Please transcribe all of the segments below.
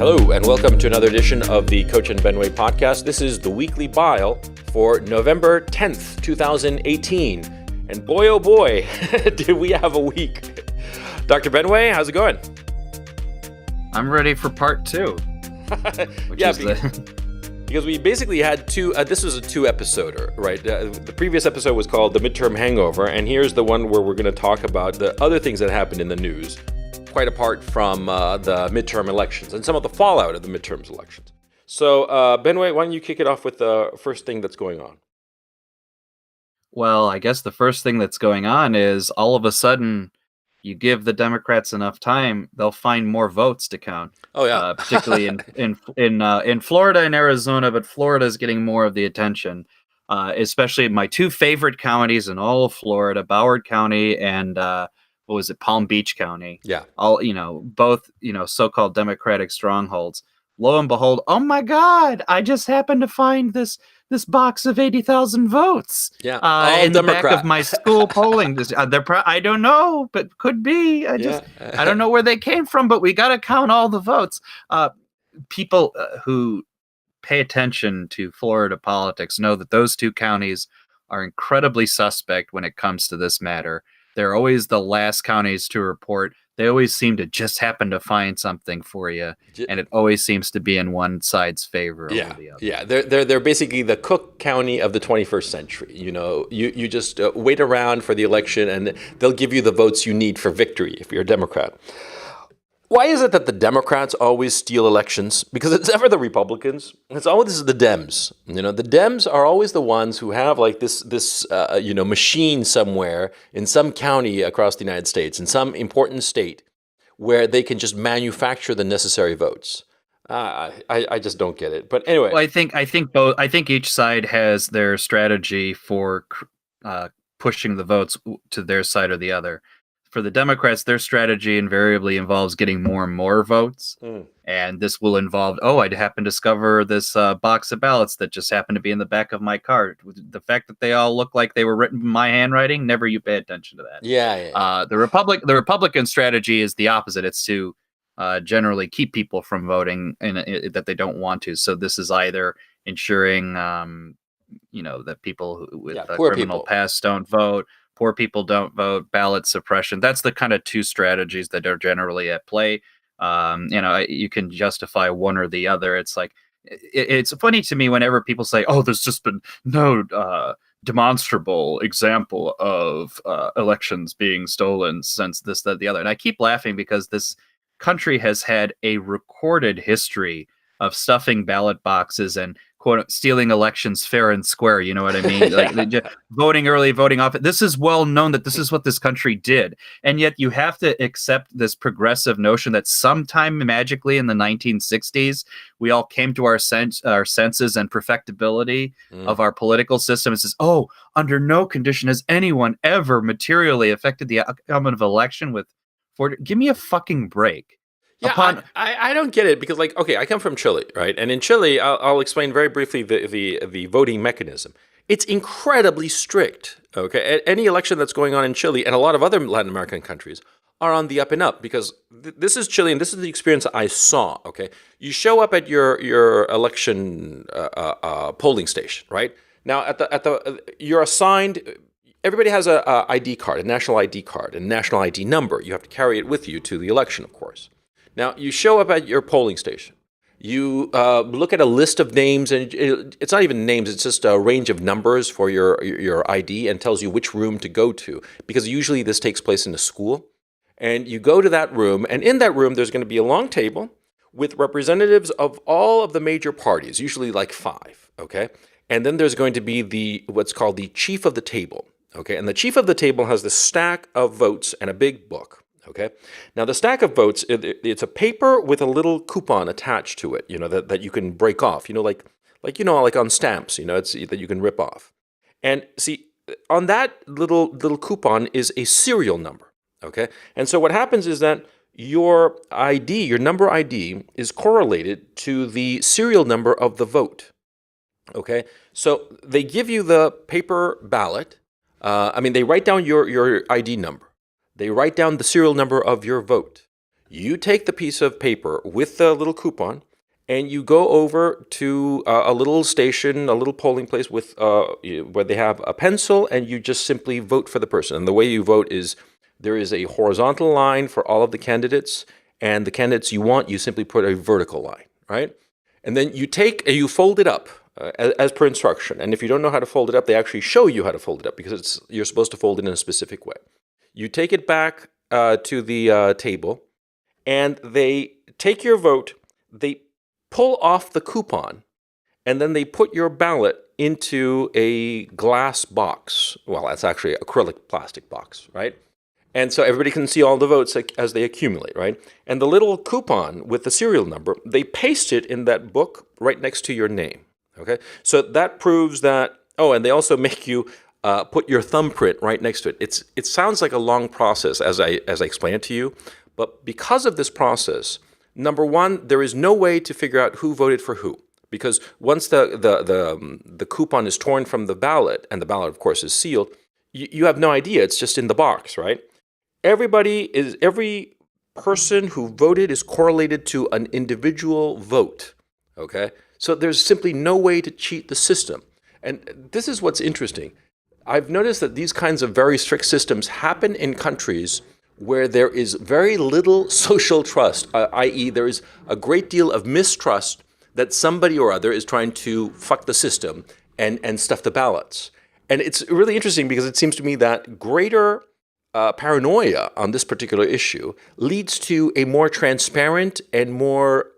Hello, and welcome to another edition of the Coach and Benway podcast. This is the weekly Bile for November 10th, 2018. And boy, oh boy, did we have a week. Dr. Benway, how's it going? I'm ready for part two. Because we basically had this was a two-episoder, right? The previous episode was called The Midterm Hangover, and here's the one where we're going to talk about the other things that happened in the news, quite apart from the midterm elections and some of the fallout of the midterm elections. So, Benway, why don't you kick it off with the first thing that's going on? Well, I guess the first thing that's going on is all of a sudden you give the Democrats enough time, they'll find more votes to count. Oh yeah, particularly in Florida and Arizona, but Florida is getting more of the attention. Especially my two favorite counties in all of Florida, Broward County and Palm Beach County. Yeah. Both so-called Democratic strongholds. Lo and behold, oh my God, I just happened to find this box of 80,000 votes. Yeah. In the back of my school polling. I don't know, but could be. I don't know where they came from, but we got to count all the votes. People who pay attention to Florida politics know that those two counties are incredibly suspect when it comes to this matter. They're always the last counties to report. They always seem to just happen to find something for you, and it always seems to be in one side's favor over the other. Yeah, they're basically the Cook County of the 21st century. You just wait around for the election, and they'll give you the votes you need for victory if you're a Democrat. Why is it that the Democrats always steal elections? Because it's never the Republicans. It's always the Dems. The Dems are always the ones who have like this machine somewhere in some county across the United States, in some important state, where they can just manufacture the necessary votes. I just don't get it. But anyway, well, I think each side has their strategy for pushing the votes to their side or the other. For the Democrats, their strategy invariably involves getting more and more votes. And this will involve, I happened to discover this box of ballots that just happened to be in the back of my car. The fact that they all look like they were written in my handwriting, never you pay attention to that. Yeah. The Republican strategy is the opposite. It's to generally keep people from voting that they don't want to. So this is either ensuring, that people with criminal past don't vote. Poor people don't vote, ballot suppression. That's the kind of two strategies that are generally at play. You can justify one or the other. It's like, it's funny to me whenever people say, there's just been no demonstrable example of elections being stolen since this, that, the other. And I keep laughing because this country has had a recorded history of stuffing ballot boxes and quote stealing elections fair and square. You know what I mean? Like voting early, voting off. This is well known that this is what this country did. And yet you have to accept this progressive notion that sometime magically in the 1960s, we all came to our senses and perfectibility of our political system. It says, under no condition has anyone ever materially affected the outcome of election give me a fucking break. Yeah, I don't get it because, I come from Chile, right? And in Chile, I'll explain very briefly the voting mechanism. It's incredibly strict, okay? Any election that's going on in Chile and a lot of other Latin American countries are on the up and up because this is Chile and this is the experience I saw, okay? You show up at your election polling station, right? Now, you're assigned. Everybody has a ID card, a national ID card, and a national ID number. You have to carry it with you to the election, of course. Now, you show up at your polling station. You look at a list of names, and it's not even names. It's just a range of numbers for your ID and tells you which room to go to, because usually this takes place in a school. And you go to that room, and in that room, there's going to be a long table with representatives of all of the major parties, usually like 5, okay? And then there's going to be what's called the chief of the table, okay? And the chief of the table has this stack of votes and a big book. Okay. Now the stack of votes, it's a paper with a little coupon attached to it, that you can break off, like on stamps, it's that you can rip off. And see, on that little coupon is a serial number. Okay. And so what happens is that your ID, your number ID, is correlated to the serial number of the vote. Okay. So they give you the paper ballot. They write down your ID number. They write down the serial number of your vote. You take the piece of paper with the little coupon, and you go over to a little station, a little polling place with where they have a pencil, and you just simply vote for the person. And the way you vote is there is a horizontal line for all of the candidates, and the candidates you want, you simply put a vertical line, right? And then you fold it up as per instruction. And if you don't know how to fold it up, they actually show you how to fold it up because you're supposed to fold it in a specific way. You take it back to the table, and they take your vote, they pull off the coupon, and then they put your ballot into a glass box. Well, that's actually acrylic plastic box, right? And so everybody can see all the votes as they accumulate, right? And the little coupon with the serial number, they paste it in that book right next to your name, okay? So that proves that, oh, and they also make you put your thumbprint right next to it. It sounds like a long process as I explain it to you, but because of this process, number one, there is no way to figure out who voted for who. Because once the coupon is torn from the ballot, and the ballot, of course, is sealed, you have no idea. It's just in the box, right? Every person who voted is correlated to an individual vote, okay? So there's simply no way to cheat the system. And this is what's interesting. I've noticed that these kinds of very strict systems happen in countries where there is very little social trust, i.e. there is a great deal of mistrust that somebody or other is trying to fuck the system and stuff the ballots. And it's really interesting because it seems to me that greater paranoia on this particular issue leads to a more transparent and more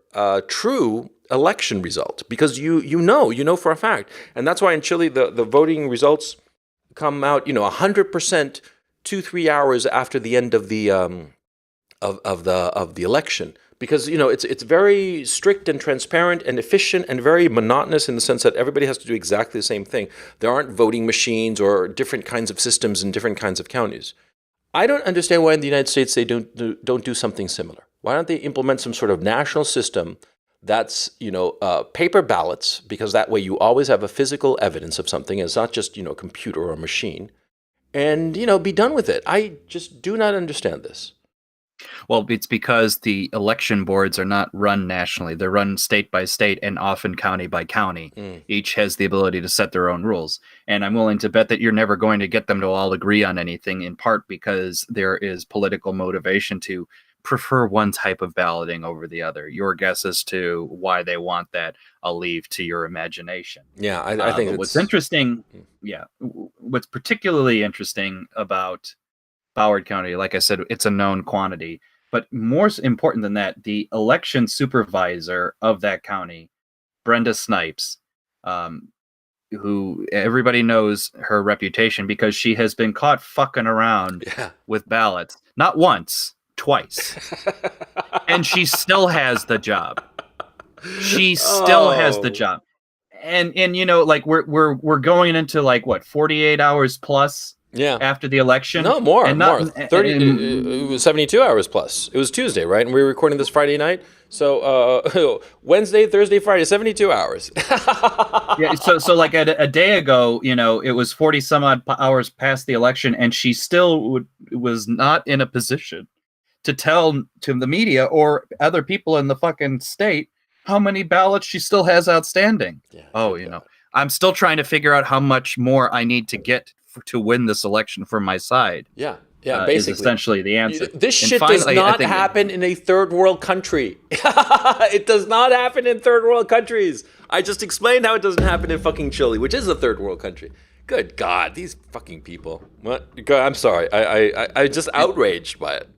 true election result because you know for a fact. And that's why in Chile the voting results come out 100% 2-3 hours after the end of the election, because it's very strict and transparent and efficient and very monotonous in the sense that everybody has to do exactly the same thing. There aren't voting machines or different kinds of systems in different kinds of counties. I don't understand why in the United States they don't do something similar. Why don't they implement some sort of national system that's paper ballots, because that way you always have a physical evidence of something. It's not just a computer or a machine. And, be done with it. I just do not understand this. Well, it's because the election boards are not run nationally. They're run state by state and often county by county. Each has the ability to set their own rules. And I'm willing to bet that you're never going to get them to all agree on anything, in part because there is political motivation to prefer one type of balloting over the other. Your guess as to why they want that, I'll leave to your imagination. Yeah, I think what's interesting, what's particularly interesting about Broward County, like I said, it's a known quantity. But more important than that, the election supervisor of that county, Brenda Snipes, who everybody knows her reputation because she has been caught fucking around with ballots, not once, twice. And she still has the job. She still has the job. And like we're going into like what, 48 hours plus after the election? No, more. And more. 30 it was 72 hours plus. It was Tuesday, right? And we were recording this Friday night. So Wednesday, Thursday, Friday, 72 hours. So like a day ago, it was 40 some odd hours past the election, and she still was not in a position to tell to the media or other people in the fucking state how many ballots she still has outstanding. I'm still trying to figure out how much more I need to get to win this election for my side. Basically. Is essentially the answer. This shit does not happen in a third world country. It does not happen in third world countries. I just explained how it doesn't happen in fucking Chile, which is a third world country. Good God, these fucking people. What? I'm sorry. I'm just outraged by it.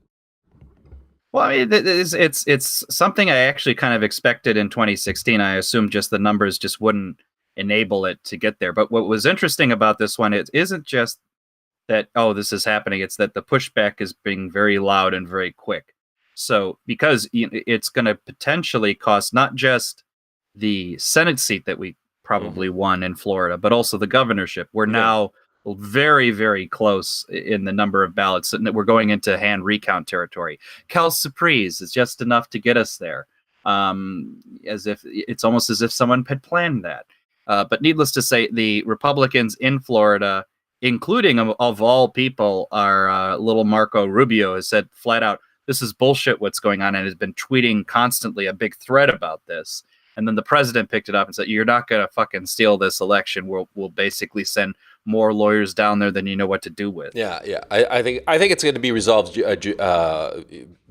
Well, I mean, it's something I actually kind of expected in 2016. I assumed just the numbers just wouldn't enable it to get there. But what was interesting about this one, it isn't just that, oh, this is happening. It's that the pushback is being very loud and very quick. So because it's going to potentially cost not just the Senate seat that we probably won in Florida, but also the governorship. We're now very, very close in the number of ballots, and we're going into hand recount territory. Cal Surprise is just enough to get us there. As if it's almost as if someone had planned that. But needless to say, the Republicans in Florida, including of all people, our little Marco Rubio, has said flat out, this is bullshit what's going on, and has been tweeting constantly a big thread about this. And then the president picked it up and said, "You're not going to fucking steal this election. We'll basically send more lawyers down there than you know what to do with." Yeah, yeah. I think it's going to be resolved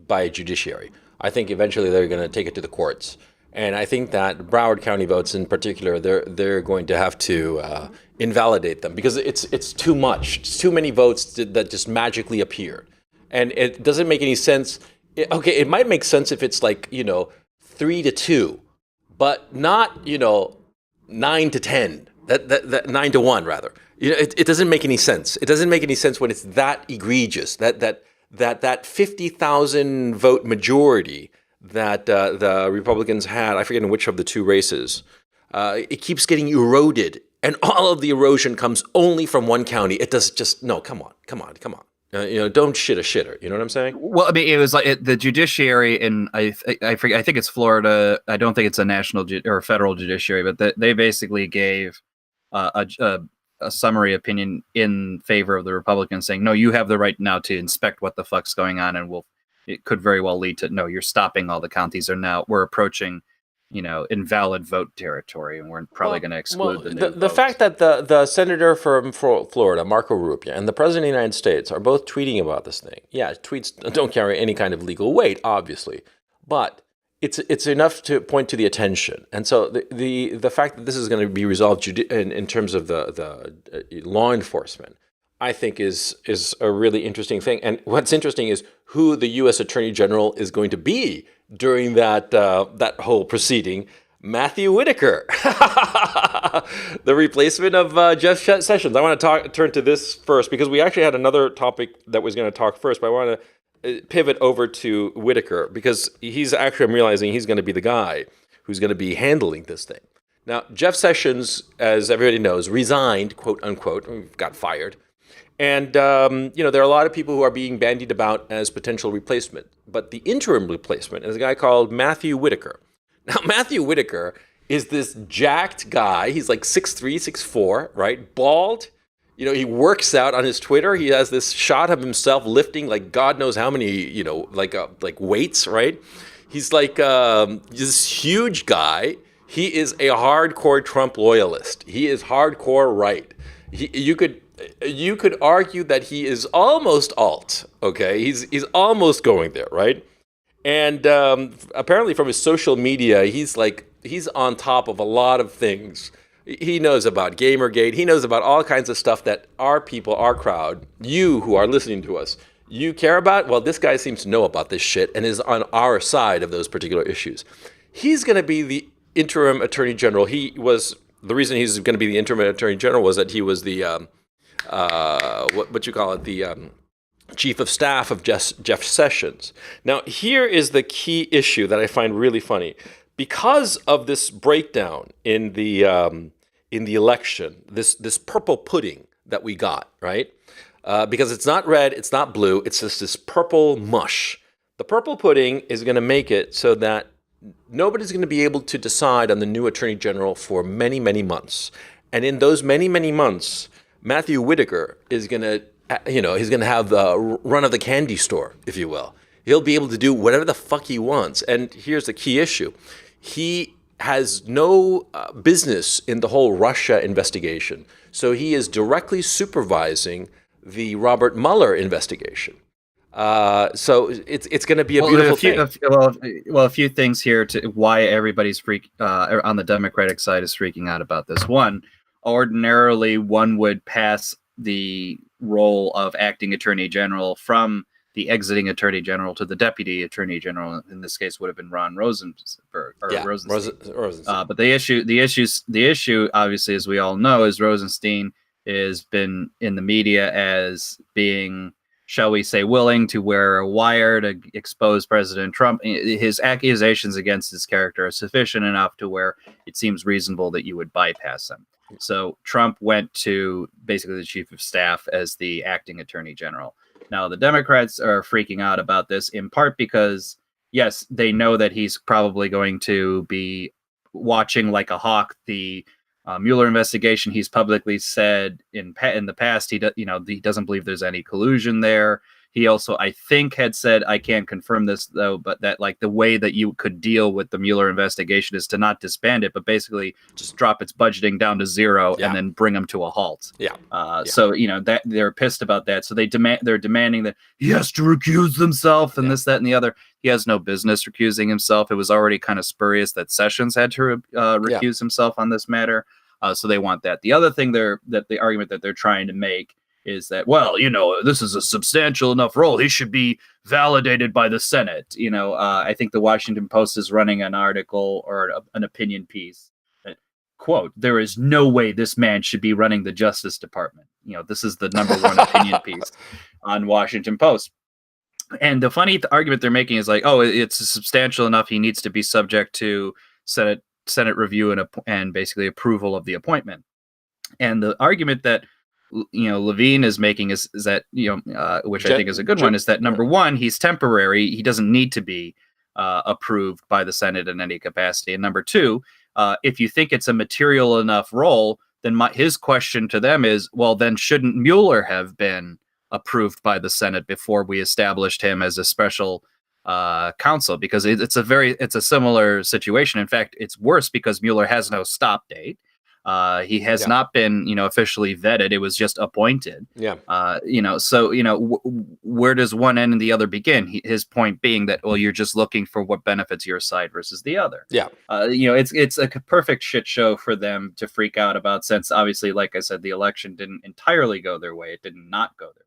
by judiciary. I think eventually they're going to take it to the courts, and I think that Broward County votes in particular, they're going to have to invalidate them because it's too much. It's too many votes that just magically appeared, and it doesn't make any sense. It might make sense if it's like 3-2, but not 9-10. That 9-1 rather. It doesn't make any sense. It doesn't make any sense when it's that egregious. That 50,000 vote majority that the Republicans had. I forget in which of the two races. It keeps getting eroded, and all of the erosion comes only from one county. It does just no. Come on. Don't shit a shitter. You know what I'm saying? Well, I mean, it was like the judiciary in I forget. I think it's Florida. I don't think it's a national or federal judiciary, but they basically gave a summary opinion in favor of the Republicans, saying, "No, you have the right now to inspect what the fuck's going on, and it could very well lead to no. You're stopping all the counties. We're approaching." Invalid vote territory, and we're probably going to exclude the fact that the senator from Florida, Marco Rubio, and the president of the United States are both tweeting about this thing. Yeah, tweets don't carry any kind of legal weight, obviously, but it's enough to point to the attention. And so the fact that this is going to be resolved in terms of the law enforcement, I think is a really interesting thing. And what's interesting is who the U.S. Attorney General is going to be during that whole proceeding. Matthew Whitaker, the replacement of Jeff Sessions. I want to turn to this first because we actually had another topic that was going to talk first, but I want to pivot over to Whitaker because I'm realizing he's going to be the guy who's going to be handling this thing. Now, Jeff Sessions, as everybody knows, resigned, quote unquote, got fired. And, there are a lot of people who are being bandied about as potential replacement. But the interim replacement is a guy called Matthew Whitaker. Now, Matthew Whitaker is this jacked guy. He's like 6'3", 6'4", right? Bald. He works out on his Twitter. He has this shot of himself lifting like God knows how many, like weights, right? He's like this huge guy. He is a hardcore Trump loyalist. He is hardcore right. You could argue that he is almost alt, okay? He's almost going there, right? And apparently from his social media, he's on top of a lot of things. He knows about Gamergate. He knows about all kinds of stuff that our people, our crowd, you who are listening to us, you care about. Well, this guy seems to know about this shit and is on our side of those particular issues. He's going to be the interim attorney general. The reason he's going to be the interim attorney general was that he was the the chief of staff of Jeff Sessions. Now, here is the key issue that I find really funny. Because of this breakdown in the election, this purple pudding that we got, right? Because it's not red, it's not blue, it's just this purple mush. The purple pudding is going to make it so that nobody's going to be able to decide on the new attorney general for many, many months. And in those many, many months, Matthew Whitaker is going to, he's going to have the run of the candy store, if you will. He'll be able to do whatever the fuck he wants. And here's the key issue. He has no business in the whole Russia investigation. So he is directly supervising the Robert Mueller investigation. So it's going to be a beautiful thing. A few things here to why everybody's on the Democratic side is freaking out about this. One, ordinarily one would pass the role of acting attorney general from the exiting attorney general to the deputy attorney general. In this case, would have been Ron Rosenberg or Rosenstein. But the issue, obviously, as we all know, is Rosenstein has been in the media as being, shall we say, willing to wear a wire to expose President Trump. His accusations against his character are sufficient enough to where it seems reasonable that you would bypass him. So Trump went to basically the chief of staff as the acting attorney general. Now, the Democrats are freaking out about this in part because, yes, they know that he's probably going to be watching like a hawk the Mueller investigation. He's publicly said in the past he doesn't believe there's any collusion there. He also, I think, had said, I can't confirm this though, but that like the way that you could deal with the Mueller investigation is to not disband it, but basically just drop its budgeting down to zero and then bring them to a halt. Yeah. So that they're pissed about that. So they're demanding that he has to recuse himself and this, that, and the other. He has no business recusing himself. It was already kind of spurious that Sessions had to recuse himself on this matter. So they want that. The other thing the argument that they're trying to make is that, well, this is a substantial enough role. He should be validated by the Senate. I think the Washington Post is running an article or an opinion piece that, quote, there is no way this man should be running the Justice Department. This is the number one opinion piece on Washington Post. And the funny argument they're making is like, oh, it's substantial enough. He needs to be subject to Senate review and basically approval of the appointment. And the argument that Levine is making is that which I think is a good one, is that number one, he's temporary, he doesn't need to be approved by the Senate in any capacity, and number two, if you think it's a material enough role, then his question to them is, well, then shouldn't Mueller have been approved by the Senate before we established him as a special counsel? Because it's a similar situation. In fact, it's worse because Mueller has no stop date. He has not been, officially vetted. It was just appointed. Yeah. Where does one end and the other begin? His point being that, well, you're just looking for what benefits your side versus the other. Yeah. It's a perfect shit show for them to freak out about, since obviously, like I said, the election didn't entirely go their way. It did not go their way.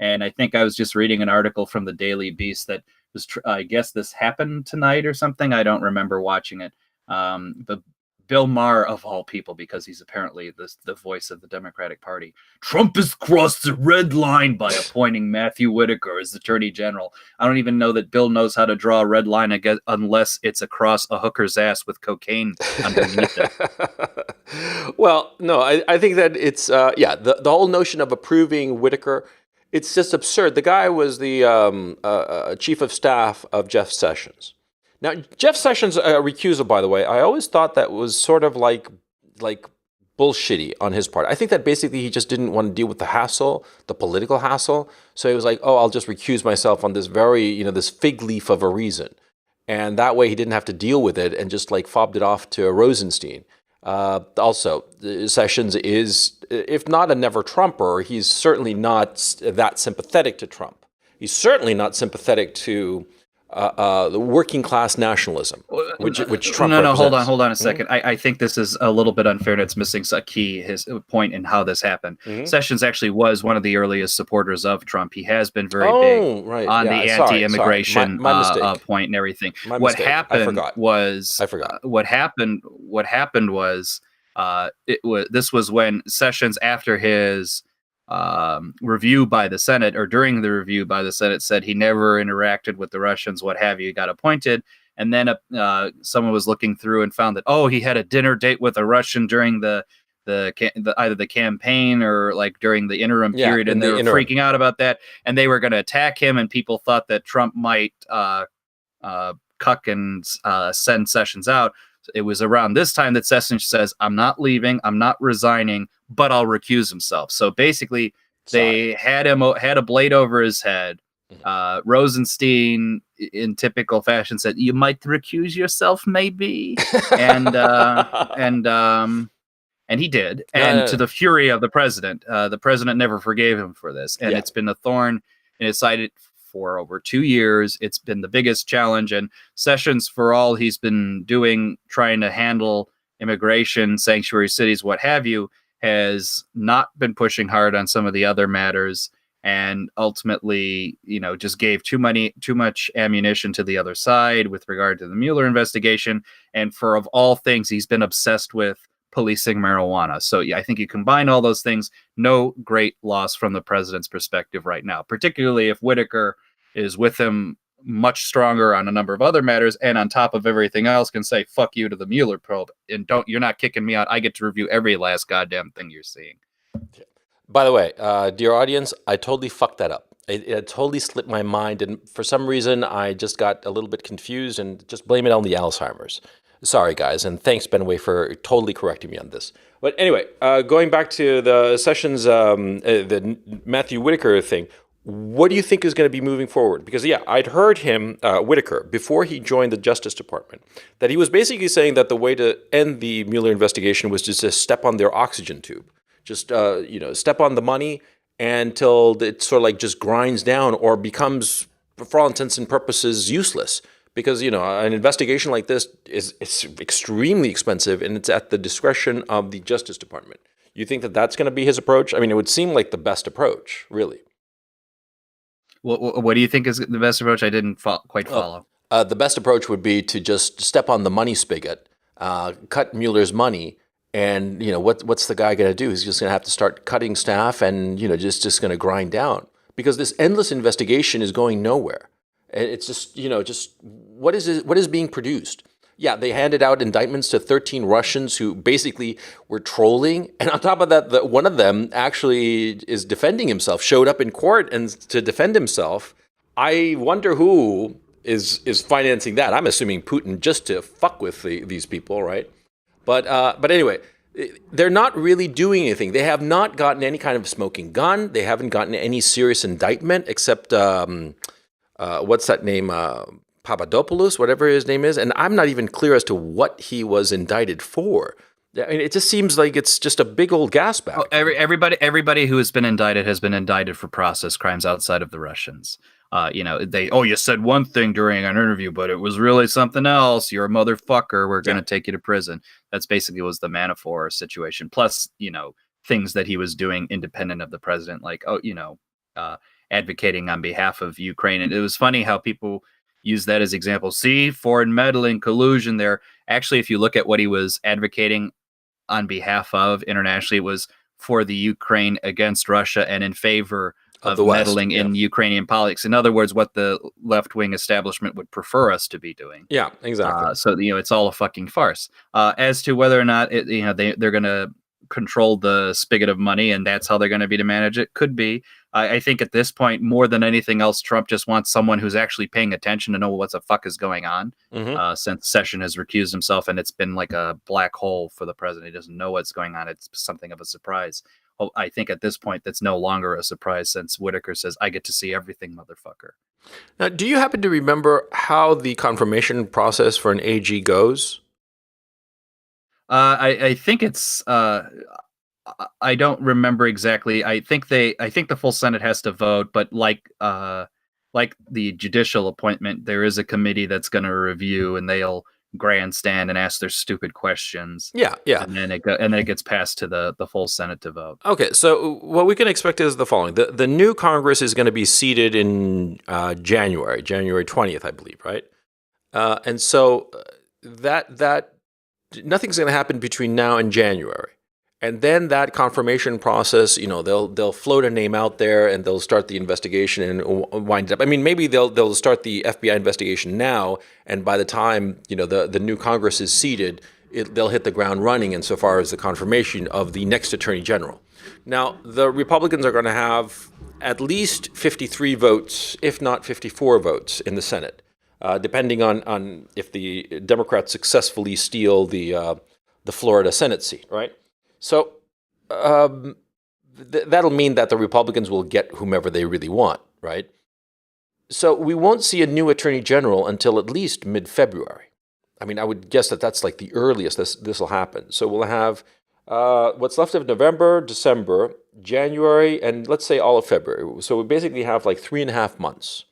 And I think I was just reading an article from the Daily Beast that was, I guess this happened tonight or something. I don't remember watching it. But Bill Maher, of all people, because he's apparently the voice of the Democratic Party. Trump has crossed the red line by appointing Matthew Whitaker as Attorney General. I don't even know that Bill knows how to draw a red line unless it's across a hooker's ass with cocaine underneath it. Well, no, I think that it's, the whole notion of approving Whitaker, it's just absurd. The guy was the chief of staff of Jeff Sessions. Now, Jeff Sessions' recusal, by the way, I always thought that was sort of like bullshitty on his part. I think that basically he just didn't want to deal with the hassle, the political hassle. So he was like, oh, I'll just recuse myself on this very, this fig leaf of a reason. And that way he didn't have to deal with it and just fobbed it off to Rosenstein. Also, Sessions is, if not a never Trumper, he's certainly not that sympathetic to Trump. He's certainly not sympathetic to the working class nationalism, which Trump represents. Hold on a second. Mm-hmm. I think this is a little bit unfair, and it's missing his point in how this happened. Mm-hmm. Sessions actually was one of the earliest supporters of Trump. He has been very big on the anti-immigration point and everything. What happened was this was when Sessions, after his review by the Senate, or during the review by the Senate, said he never interacted with the Russians, what have you, got appointed. And then someone was looking through and found that, he had a dinner date with a Russian during the either the campaign or during the interim period, and they were freaking out about that, and they were going to attack him, and people thought that Trump might cuck and send Sessions out. It was around this time that Sessions says, I'm not leaving, I'm not resigning, but I'll recuse himself. So basically, they had a blade over his head. Rosenstein, in typical fashion, said, "You might recuse yourself, maybe," and he did. And to the fury of the president never forgave him for this, and it's been a thorn in his side for over 2 years. It's been the biggest challenge, and Sessions, for all he's been doing, trying to handle immigration, sanctuary cities, what have you, has not been pushing hard on some of the other matters, and ultimately, just gave too much ammunition to the other side with regard to the Mueller investigation. And for, of all things, he's been obsessed with policing marijuana. So I think you combine all those things, no great loss from the president's perspective right now, particularly if Whitaker is with him much stronger on a number of other matters, and on top of everything else can say fuck you to the Mueller probe, and you're not kicking me out. I get to review every last goddamn thing you're seeing. By the way, dear audience, I totally fucked that up. It totally slipped my mind, and for some reason I just got a little bit confused, and just blame it on the Alzheimer's. Sorry, guys, and thanks, Benway, for totally correcting me on this. But anyway, going back to the Sessions, the Matthew Whitaker thing, What do you think is going to be moving forward? Because, yeah, I'd heard him, Whitaker, before he joined the Justice Department, that he was basically saying that the way to end the Mueller investigation was just to step on their oxygen tube, just step on the money until it sort of like just grinds down or becomes, for all intents and purposes, useless. Because an investigation like this is it's extremely expensive, and it's at the discretion of the Justice Department. You think that that's going to be his approach? I mean, it would seem like the best approach, really. What do you think is the best approach? I didn't quite follow. The best approach would be to just step on the money spigot, cut Mueller's money, and what's the guy going to do? He's just going to have to start cutting staff, and just going to grind down, because this endless investigation is going nowhere. It's just what is being produced? Yeah, they handed out indictments to 13 Russians who basically were trolling. And on top of that, one of them actually is defending himself, showed up in court and to defend himself. I wonder who is financing that. I'm assuming Putin, just to fuck with these people, right? But anyway, they're not really doing anything. They have not gotten any kind of smoking gun. They haven't gotten any serious indictment except, what's that name? Papadopoulos, whatever his name is, and I'm not even clear as to what he was indicted for. I mean, it just seems like it's just a big old gas bag. Well, everybody who has been indicted for process crimes outside of the Russians. You said one thing during an interview, but it was really something else. You're a motherfucker. We're going to take you to prison. That's basically was the Manafort situation. Plus, things that he was doing independent of the president, like, advocating on behalf of Ukraine. And it was funny how people use that as example. See, foreign meddling, collusion there. Actually, if you look at what he was advocating on behalf of internationally, it was for the Ukraine against Russia and in favor of the meddling in Ukrainian politics. In other words, what the left-wing establishment would prefer us to be doing. Yeah, exactly. So it's all a fucking farce. As to whether or not they're going to control the spigot of money and that's how they're going to be to manage it, could be. I think at this point, more than anything else, Trump just wants someone who's actually paying attention to know what the fuck is going on. Since Session has recused himself, and it's been like a black hole for the president. He doesn't know what's going on. It's something of a surprise. Well, I think at this point, that's no longer a surprise since Whitaker says, "I get to see everything, motherfucker." Now, do you happen to remember how the confirmation process for an AG goes? I think it's. I don't remember exactly. I think the full Senate has to vote, but like the judicial appointment, there is a committee that's going to review, and they'll grandstand and ask their stupid questions. Yeah. And then it gets passed to the full Senate to vote. Okay, so what we can expect is the following: the new Congress is going to be seated in January 20th, I believe, right? And so that nothing's going to happen between now and January. And then that confirmation process, they'll float a name out there and they'll start the investigation and wind it up. I mean, maybe they'll start the FBI investigation now, and by the time the new Congress is seated, they'll hit the ground running insofar as the confirmation of the next Attorney General. Now, the Republicans are going to have at least 53 votes, if not 54 votes, in the Senate, depending on if the Democrats successfully steal the Florida Senate seat, right? So that'll mean that the Republicans will get whomever they really want, right? So we won't see a new Attorney General until at least mid-February. I mean, I would guess that that's like the earliest this will happen. So we'll have what's left of November, December, January, and let's say all of February. So we basically have like 3.5 months.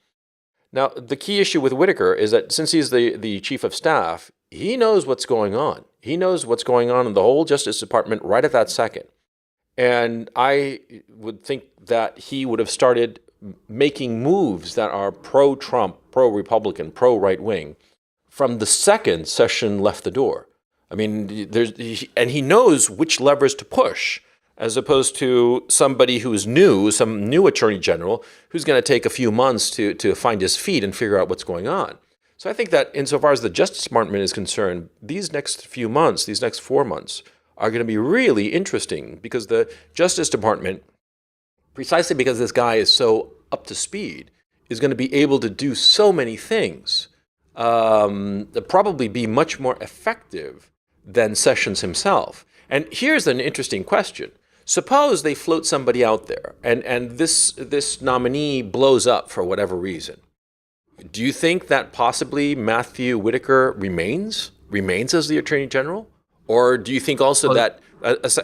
Now, the key issue with Whitaker is that since he's the chief of staff, he knows what's going on. He knows what's going on in the whole Justice Department right at that second. And I would think that he would have started making moves that are pro-Trump, pro-Republican, pro-right-wing from the second Session left the door. I mean, and he knows which levers to push, as opposed to somebody who's new, some new Attorney General, who's going to take a few months to find his feet and figure out what's going on. So I think that insofar as the Justice Department is concerned, these next few months, these next 4 months, are going to be really interesting, because the Justice Department, precisely because this guy is so up to speed, is going to be able to do so many things, probably be much more effective than Sessions himself. And here's an interesting question. Suppose they float somebody out there, and this nominee blows up for whatever reason. Do you think that possibly Matthew Whitaker remains as the Attorney General? Or do you think also Well, that,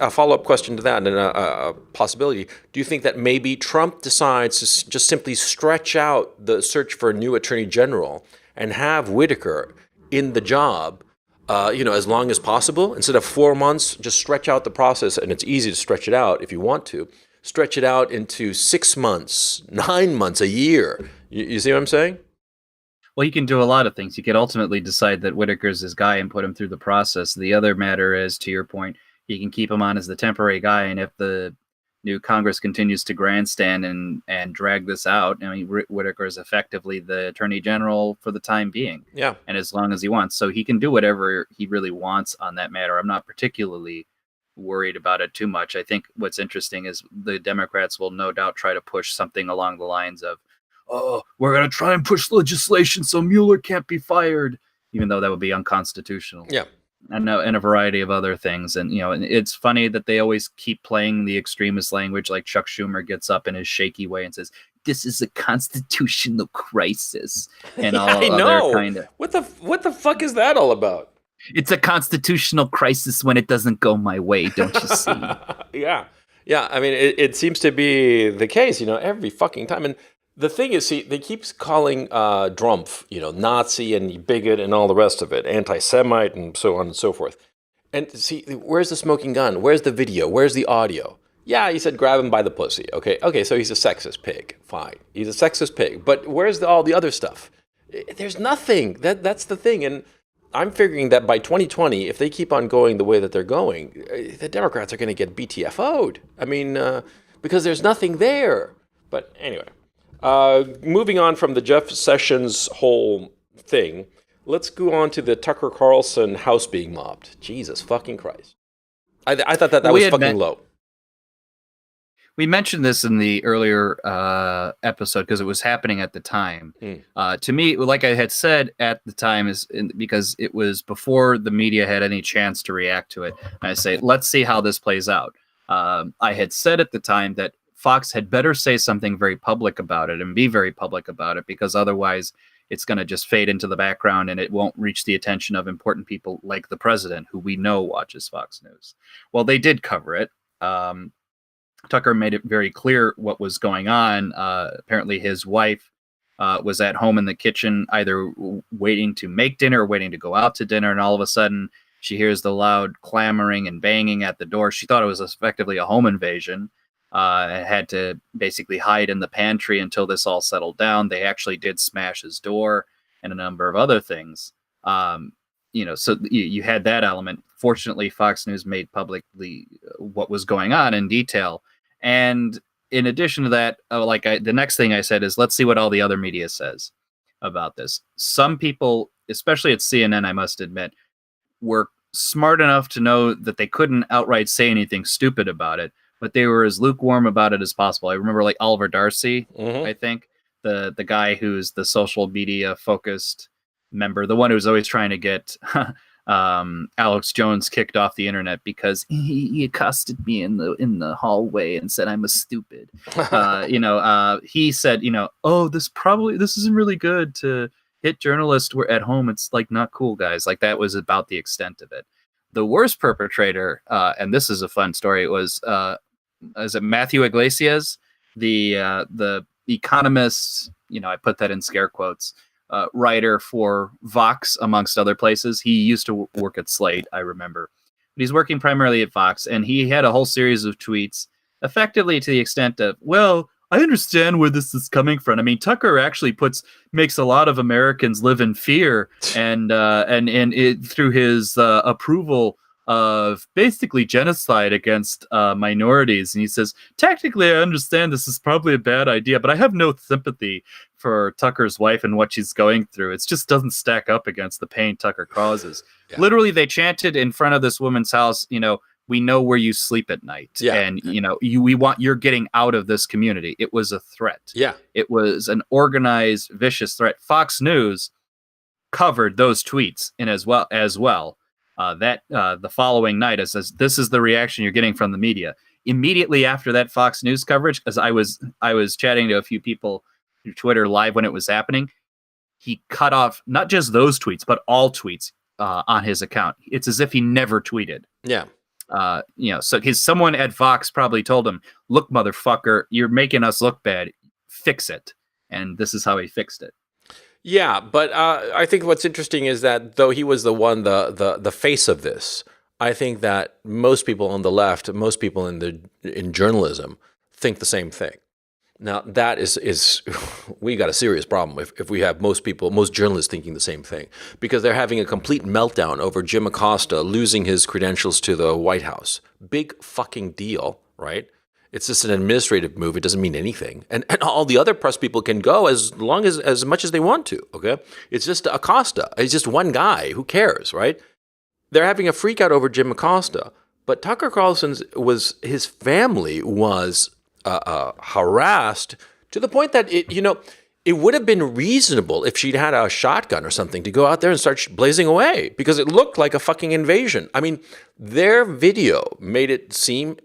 a follow-up question to that and a possibility, do you think that maybe Trump decides to just simply stretch out the search for a new Attorney General and have Whitaker in the job, as long as possible? Instead of 4 months, just stretch out the process, and it's easy to stretch it out if you want to. Stretch it out into 6 months, 9 months, a year. You see what I'm saying? Well, he can do a lot of things. He could ultimately decide that Whitaker's his guy and put him through the process. The other matter is, to your point, he can keep him on as the temporary guy, and if the new Congress continues to grandstand and drag this out, I mean, Whitaker is effectively the Attorney General for the time being. Yeah. And as long as he wants. So he can do whatever he really wants on that matter. I'm not particularly worried about it too much. I think what's interesting is the Democrats will no doubt try to push something along the lines of, oh, we're going to try and push legislation so Mueller can't be fired, even though that would be unconstitutional. Yeah. And a variety of other things. And, and it's funny that they always keep playing the extremist language, like Chuck Schumer gets up in his shaky way and says, this is a constitutional crisis. And all I know. other kind of... What the fuck is that all about? It's a constitutional crisis when it doesn't go my way, don't you see? Yeah. Yeah. I mean, it seems to be the case, every fucking time. And the thing is, see, they keep calling Drumpf, Nazi and bigot and all the rest of it, anti-Semite and so on and so forth. And see, where's the smoking gun? Where's the video? Where's the audio? Yeah, he said grab him by the pussy. Okay, so he's a sexist pig. Fine. He's a sexist pig. But where's all the other stuff? There's nothing. That's the thing. And I'm figuring that by 2020, if they keep on going the way that they're going, the Democrats are going to get BTFO'd. I mean, because there's nothing there. But anyway. Moving on from the Jeff Sessions whole thing, let's go on to the Tucker Carlson house being mobbed. Jesus fucking Christ. I thought that was fucking low. We mentioned this in the earlier episode because it was happening at the time. To me, like I had said at the time, because it was before the media had any chance to react to it. I say, let's see how this plays out. I had said at the time that Fox had better say something very public about it and be very public about it, because otherwise it's going to just fade into the background and it won't reach the attention of important people like the president, who we know watches Fox News. Well, they did cover it. Tucker made it very clear what was going on. Apparently his wife was at home in the kitchen, either waiting to make dinner or waiting to go out to dinner. And all of a sudden she hears the loud clamoring and banging at the door. She thought it was effectively a home invasion. Had to basically hide in the pantry until this all settled down. They actually did smash his door and a number of other things. So you had that element. Fortunately, Fox News made publicly what was going on in detail. And in addition to that, the next thing I said is, let's see what all the other media says about this. Some people, especially at CNN, I must admit, were smart enough to know that they couldn't outright say anything stupid about it, but they were as lukewarm about it as possible. I remember like Oliver Darcy, I think, the guy who's the social media focused member, the one who's always trying to get Alex Jones kicked off the internet because he accosted me in the hallway and said I'm a stupid. He said, this isn't really good to hit journalists at home. It's like not cool, guys. Like that was about the extent of it. The worst perpetrator, and this is a fun story, was is it Matthew Iglesias, the economist, I put that in scare quotes, writer for Vox, amongst other places. He used to work at Slate, I remember. But he's working primarily at Vox, and he had a whole series of tweets, effectively to the extent of, well, I understand where this is coming from. I mean, Tucker actually makes a lot of Americans live in fear, and through his approval of basically genocide against minorities. And he says, technically, I understand this is probably a bad idea, but I have no sympathy for Tucker's wife and what she's going through. It just doesn't stack up against the pain Tucker causes. Yeah. Literally, they chanted in front of this woman's house, we know where you sleep at night. Yeah. And, you're getting out of this community. It was a threat. Yeah. It was an organized, vicious threat. Fox News covered those tweets as well. The following night, it says, this is the reaction you're getting from the media. immediately after that Fox News coverage, as I was chatting to a few people through Twitter live when it was happening, he cut off not just those tweets, but all tweets on his account. It's as if he never tweeted. Yeah. So someone at Fox probably told him, "Look, motherfucker, you're making us look bad. Fix it." And this is how he fixed it. Yeah, but I think what's interesting is that though he was the face of this, I think that most people on the left, most people in journalism, think the same thing. Now that is we got a serious problem if we have most journalists thinking the same thing, because they're having a complete meltdown over Jim Acosta losing his credentials to the White House. Big fucking deal, right? It's just an administrative move. It doesn't mean anything. And all the other press people can go as much as they want to, okay? It's just Acosta. It's just one guy. Who cares, right? They're having a freak out over Jim Acosta. But Tucker Carlson's his family was harassed to the point that it would have been reasonable if she'd had a shotgun or something to go out there and start blazing away, because it looked like a fucking invasion. I mean, their video made it seem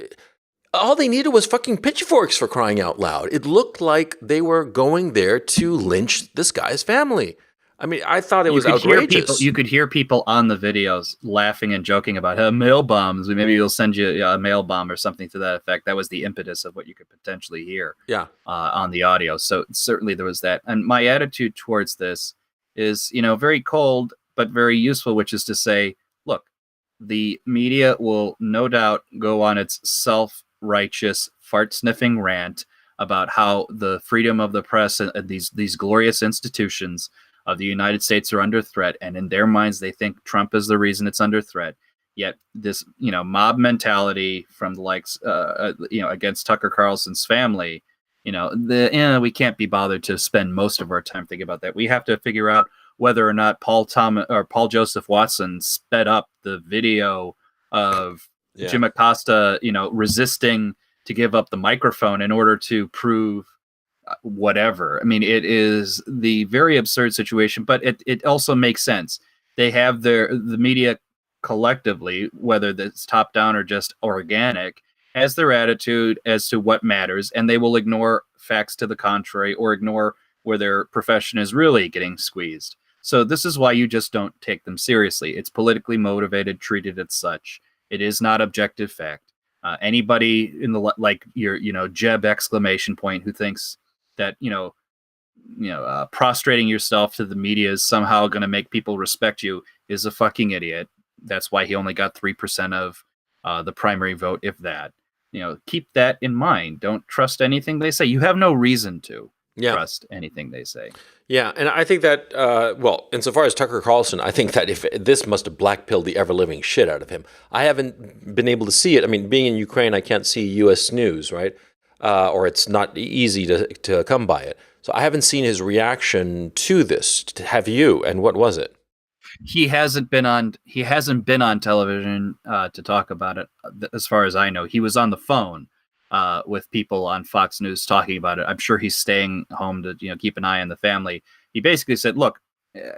all they needed was fucking pitchforks, for crying out loud. It looked like they were going there to lynch this guy's family. I mean, I thought it was outrageous. You could hear people on the videos laughing and joking about mail bombs. Maybe we'll send you a mail bomb or something to that effect. That was the impetus of what you could potentially hear on the audio. So certainly there was that. And my attitude towards this is, very cold, but very useful, which is to say, look, the media will no doubt go on its self-righteous fart-sniffing rant about how the freedom of the press and these glorious institutions of the United States are under threat, and in their minds they think Trump is the reason it's under threat. Yet this, mob mentality from the likes, against Tucker Carlson's family, we can't be bothered to spend most of our time thinking about that. We have to figure out whether or not Paul Joseph Watson sped up the video of Jim Acosta, resisting to give up the microphone in order to prove whatever. I mean, it is the very absurd situation, but it also makes sense. They have the media collectively, whether it's top down or just organic, has their attitude as to what matters, and they will ignore facts to the contrary or ignore where their profession is really getting squeezed. So this is why you just don't take them seriously. It's politically motivated, treated as such. It is not objective fact. Anybody in your Jeb exclamation point who thinks that prostrating yourself to the media is somehow going to make people respect you is a fucking idiot. That's why he only got 3% of the primary vote, if that. Keep that in mind. Don't trust anything they say. You have no reason to trust anything they say. Yeah, and I think that, insofar as Tucker Carlson, I think that if this must have blackpilled the ever-living shit out of him. I haven't been able to see it. I mean, being in Ukraine, I can't see U.S. news, right? Or it's not easy to come by it. So I haven't seen his reaction to this. Have you? And what was it? He hasn't been on television to talk about it, as far as I know. He was on the phone with people on Fox News talking about it. I'm sure he's staying home to keep an eye on the family. He basically said, "Look,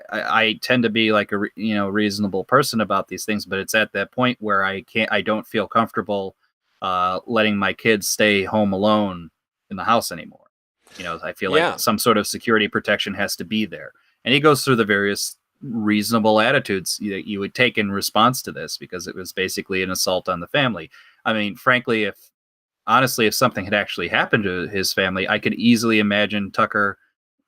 I tend to be like a reasonable person about these things, but it's at that point where I don't feel comfortable letting my kids stay home alone in the house anymore. I feel like some sort of security protection has to be there." And he goes through the various reasonable attitudes that you would take in response to this, because it was basically an assault on the family. I mean, frankly, if something had actually happened to his family, I could easily imagine Tucker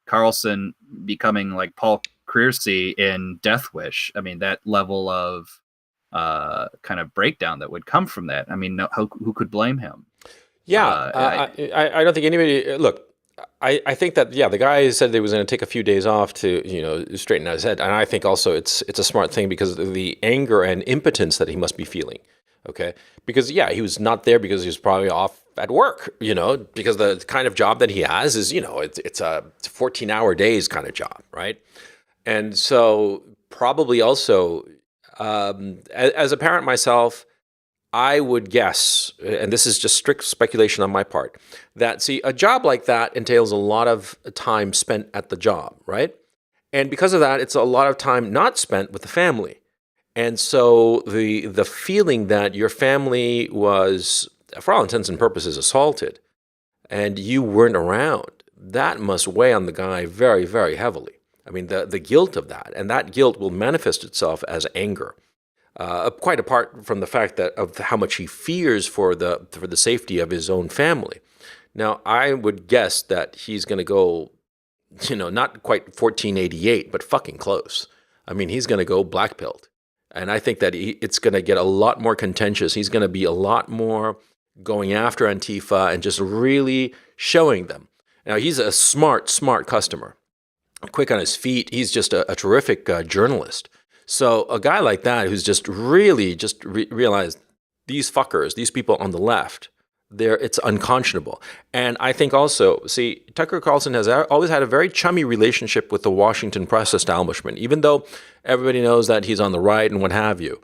Carlson becoming like Paul Kersey in Death Wish. I mean, that level of kind of breakdown that would come from that. I mean, who could blame him? Yeah, I don't think anybody. Look, I think that the guy said that he was going to take a few days off to straighten out his head, and I think also it's a smart thing because of the anger and impotence that he must be feeling. Okay, because he was not there because he was probably off at work. Because the kind of job that he has is it's a 14-hour days kind of job, right? And so probably also as a parent myself, I would guess, and this is just strict speculation on my part, that a job like that entails a lot of time spent at the job, right? And because of that, it's a lot of time not spent with the family. And so the feeling that your family was for all intents and purposes, assaulted, and you weren't around, that must weigh on the guy very, very heavily. I mean, the guilt of that, and that guilt will manifest itself as anger. Quite apart from the fact that of how much he fears for the safety of his own family. Now, I would guess that he's going to go, not quite 1488, but fucking close. I mean, he's going to go black-pilled. And I think that it's going to get a lot more contentious. He's going to be a lot more going after Antifa and just really showing them. Now, he's a smart customer, quick on his feet. He's just a terrific journalist. So a guy like that who's just really realized these fuckers, these people on the left, it's unconscionable. And I think also, see, Tucker Carlson has always had a very chummy relationship with the Washington press establishment, even though everybody knows that he's on the right and what have you.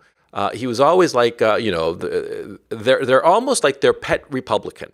He was always like, they're almost like their pet Republican.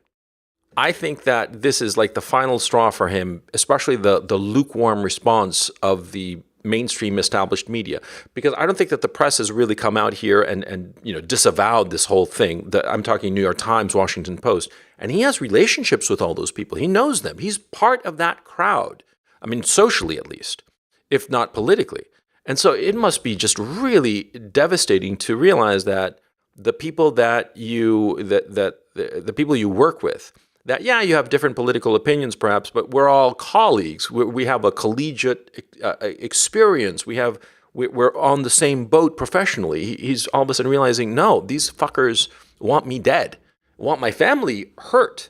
I think that this is like the final straw for him, especially the lukewarm response of the mainstream established media, because I don't think that the press has really come out here and disavowed this whole thing. I'm talking New York Times, Washington Post, and he has relationships with all those people. He knows them. He's part of that crowd. I mean, socially at least, if not politically. And so it must be just really devastating to realize that the people that the people you work with, that, yeah, you have different political opinions perhaps, but we're all colleagues. We have a collegiate experience. We're on the same boat professionally. He's all of a sudden realizing, no, these fuckers want me dead, want my family hurt,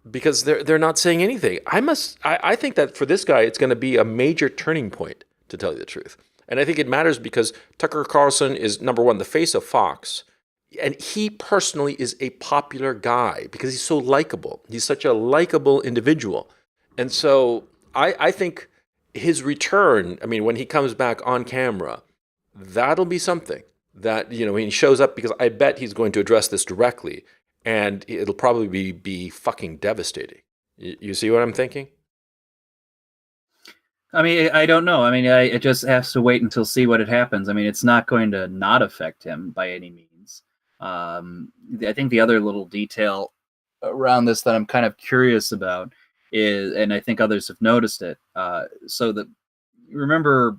because they're not saying anything. I think that for this guy, it's going to be a major turning point, to tell you the truth. And I think it matters because Tucker Carlson is, number one, the face of Fox. And he personally is a popular guy because he's so likable. He's such a likable individual. And so I think his return, I mean, when he comes back on camera, that'll be something that, when he shows up, because I bet he's going to address this directly, and it'll probably be fucking devastating. You see what I'm thinking? I mean, I don't know. I mean, it just has to wait until see what it happens. I mean, it's not going to not affect him by any means. I think the other little detail around this that I'm kind of curious about is, and I think others have noticed it. So that, remember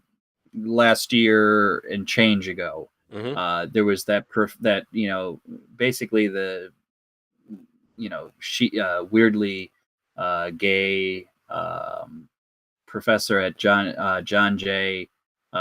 last year and change ago, there was that basically the weirdly gay professor at John Jay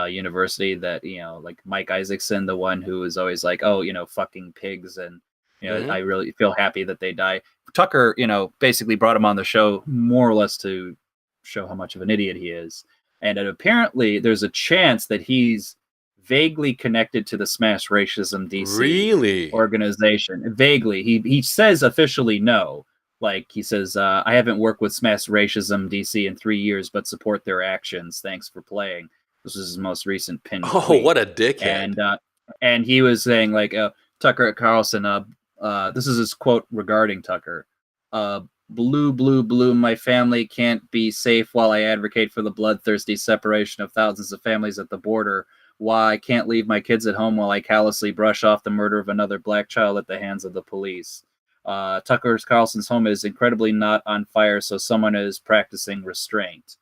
University that, like Mike Isaacson, the one who was always like, oh, fucking pigs, and I really feel happy that they die. Tucker, basically brought him on the show more or less to show how much of an idiot he is. And apparently there's a chance that he's vaguely connected to the Smash Racism DC organization. Vaguely. He says officially no. Like, he says, I haven't worked with Smash Racism DC in 3 years, but support their actions. Thanks for playing. This was his most recent pin. Oh, tweet. What a dickhead. And he was saying, like, Tucker Carlson, this is his quote regarding Tucker. Blue, my family can't be safe while I advocate for the bloodthirsty separation of thousands of families at the border. Why I can't leave my kids at home while I callously brush off the murder of another black child at the hands of the police. Tucker Carlson's home is incredibly not on fire, so someone is practicing restraint.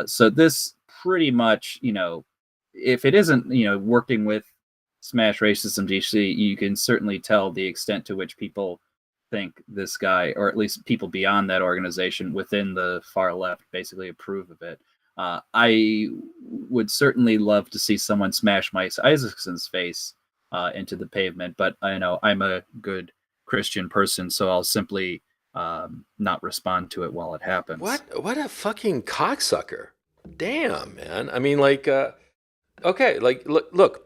So this pretty much, if it isn't, working with Smash Racism DC, you can certainly tell the extent to which people think this guy, or at least people beyond that organization within the far left, basically approve of it. I would certainly love to see someone smash Mike Isaacson's face into the pavement, but I know I'm a good Christian person, so I'll simply not respond to it while it happens. What a fucking cocksucker. Damn, man. I mean, like, okay, like, look,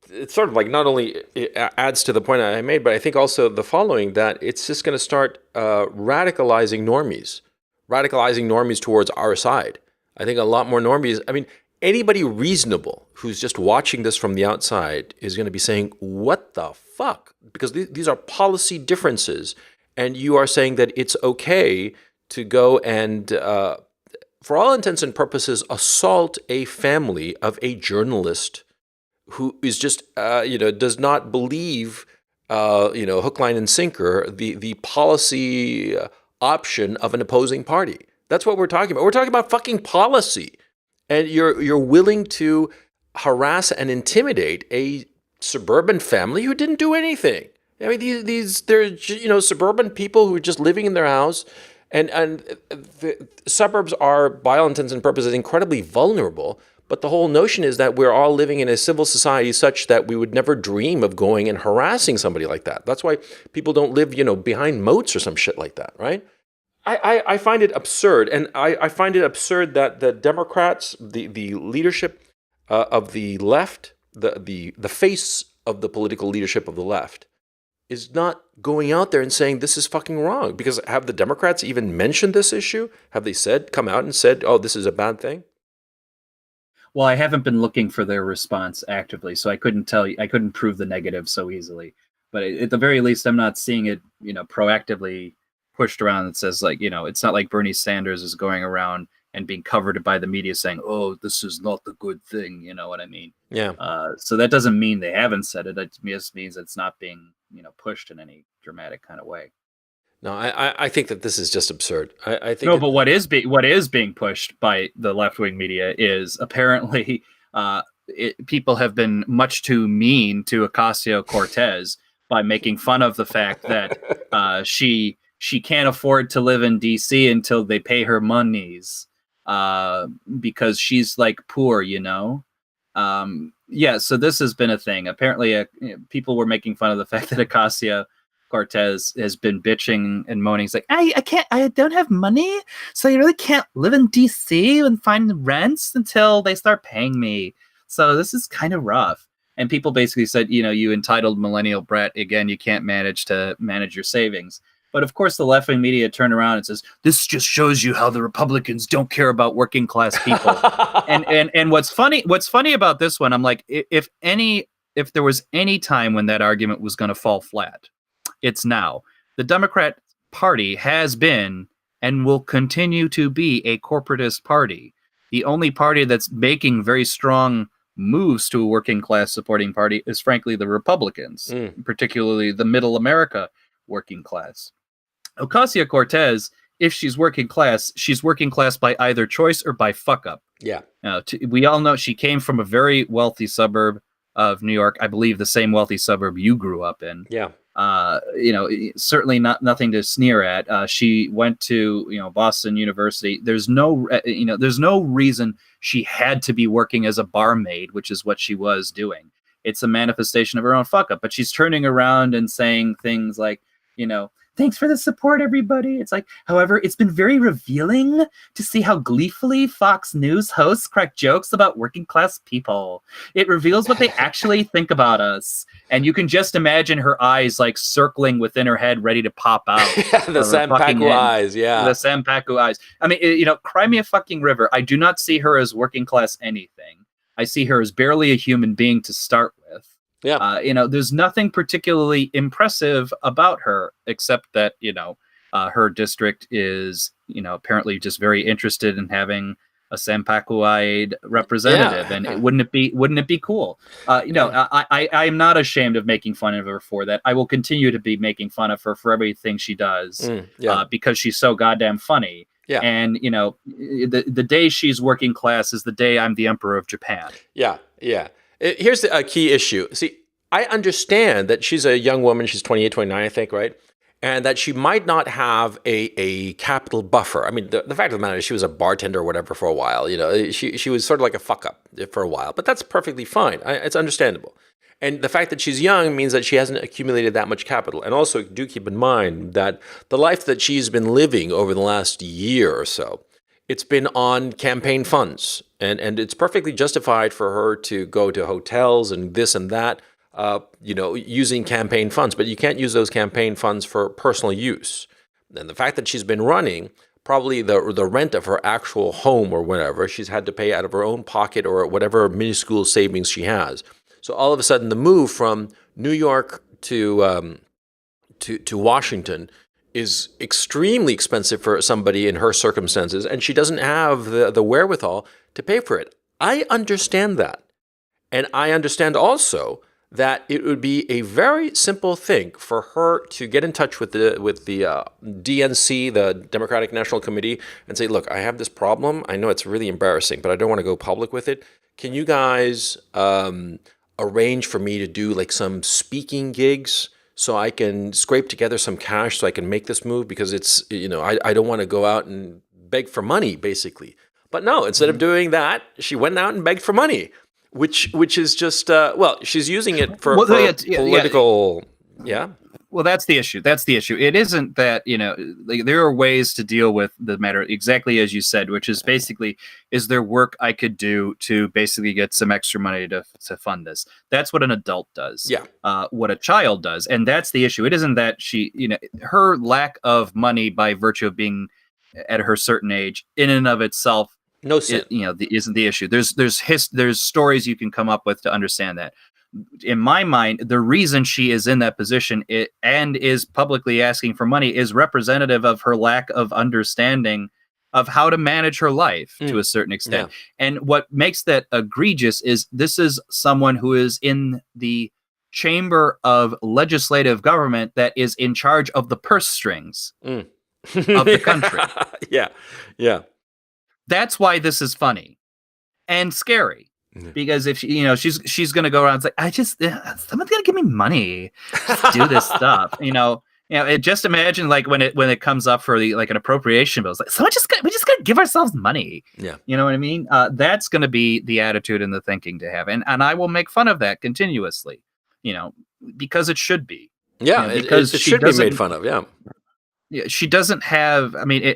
it's sort of like, not only it adds to the point I made, but I think also the following, that it's just going to start radicalizing normies towards our side. I think a lot more normies, I mean, anybody reasonable who's just watching this from the outside is going to be saying, what the fuck? Because these are policy differences, and you are saying that it's okay to go and, for all intents and purposes, assault a family of a journalist who is just, does not believe hook, line, and sinker, the policy option of an opposing party. That's what we're talking about. We're talking about fucking policy, and you're willing to harass and intimidate a suburban family who didn't do anything. I mean, they're suburban people who are just living in their house, and the suburbs are, by all intents and purposes, incredibly vulnerable. But the whole notion is that we're all living in a civil society such that we would never dream of going and harassing somebody like that. That's why people don't live, behind moats or some shit like that, right? I find it absurd, and I find it absurd that the Democrats, the leadership of the left, the face of the political leadership of the left, is not going out there and saying this is fucking wrong. Because have the Democrats even mentioned this issue? Have they come out and said, oh, this is a bad thing? Well, I haven't been looking for their response actively, so I couldn't tell you. I couldn't prove the negative so easily. But at the very least, I'm not seeing it, proactively pushed around. That says it's not like Bernie Sanders is going around and being covered by the media saying, "Oh, this is not the good thing." You know what I mean? Yeah. So that doesn't mean they haven't said it. It just means it's not being, pushed in any dramatic kind of way. No, I think that this is just absurd. I think but what is being pushed by the left-wing media is apparently people have been much too mean to Ocasio-Cortez by making fun of the fact that she can't afford to live in D.C. until they pay her monies because she's poor, so this has been a thing. Apparently, people were making fun of the fact that Ocasio-Cortez has been bitching and moaning. He's like, I don't have money, so you really can't live in DC and find rents until they start paying me. So this is kind of rough. And people basically said, you entitled millennial brat, again, you can't manage your savings. But of course, the left-wing media turn around and says, this just shows you how the Republicans don't care about working class people. and what's funny about this one, I'm like, if there was any time when that argument was going to fall flat, it's now. The Democrat Party has been and will continue to be a corporatist party. The only party that's making very strong moves to a working class supporting party is, frankly, the Republicans, particularly the middle America working class. Ocasio-Cortez, if she's working class by either choice or by fuck up. Yeah. We all know she came from a very wealthy suburb of New York. I believe the same wealthy suburb you grew up in. Yeah. Certainly nothing to sneer at. She went to, Boston University. There's no reason she had to be working as a barmaid, which is what she was doing. It's a manifestation of her own fuck up. But she's turning around and saying things like, thanks for the support, everybody. It's like, however, it's been very revealing to see how gleefully Fox News hosts crack jokes about working class people. It reveals what they actually think about us. And you can just imagine her eyes circling within her head, ready to pop out. The Sampaku eyes, yeah. The Sampaku eyes. I mean, cry me a fucking river. I do not see her as working class anything. I see her as barely a human being to start with. Yeah. There's nothing particularly impressive about her, except that, her district is, apparently just very interested in having a Sampakuide representative. Yeah. And wouldn't it be cool? I am not ashamed of making fun of her for that. I will continue to be making fun of her for everything she does because she's so goddamn funny. Yeah. And, the day she's working class is the day I'm the emperor of Japan. Yeah. Yeah. Here's a key issue. See, I understand that she's a young woman. She's 28, 29, I think, right? And that she might not have a capital buffer. I mean, the fact of the matter is she was a bartender or whatever for a while. She was sort of like a fuck up for a while. But that's perfectly fine. It's understandable. And the fact that she's young means that she hasn't accumulated that much capital. And also, do keep in mind that the life that she's been living over the last year or so, it's been on campaign funds. And it's perfectly justified for her to go to hotels and this and that, using campaign funds. But you can't use those campaign funds for personal use. And the fact that she's been running, probably the rent of her actual home or whatever, she's had to pay out of her own pocket or whatever minuscule savings she has. So all of a sudden, the move from New York to Washington is extremely expensive for somebody in her circumstances, and she doesn't have the wherewithal to pay for it. I understand that. And I understand also that it would be a very simple thing for her to get in touch with the DNC, the Democratic National Committee, and say, "Look, I have this problem. I know it's really embarrassing, but I don't want to go public with it. Can you guys arrange for me to do like some speaking gigs so I can scrape together some cash so I can make this move? Because it's, I don't want to go out and beg for money, basically." But no, instead of doing that, she went out and begged for money, which is just she's using it for political. Yeah. Well, that's the issue. That's the issue. It isn't that, like, there are ways to deal with the matter exactly as you said, which is basically, is there work I could do to basically get some extra money to fund this? That's what an adult does. Yeah. What a child does. And that's the issue. It isn't that she, her lack of money by virtue of being at her certain age in and of itself, no sin. Isn't the issue. There's stories you can come up with to understand that. In my mind, the reason she is in that position and is publicly asking for money is representative of her lack of understanding of how to manage her life to a certain extent. Yeah. And what makes that egregious is this is someone who is in the chamber of legislative government that is in charge of the purse strings of the country. Yeah. That's why this is funny and scary. Because if she's going to go around and say, someone's going to give me money to do this stuff. Just imagine like when it comes up for an appropriation bill, it's like, we just got to give ourselves money. Yeah. You know what I mean? That's going to be the attitude and the thinking to have. And I will make fun of that continuously, because it should be. Yeah. Because it should be made fun of. Yeah. Yeah, she doesn't have. I mean,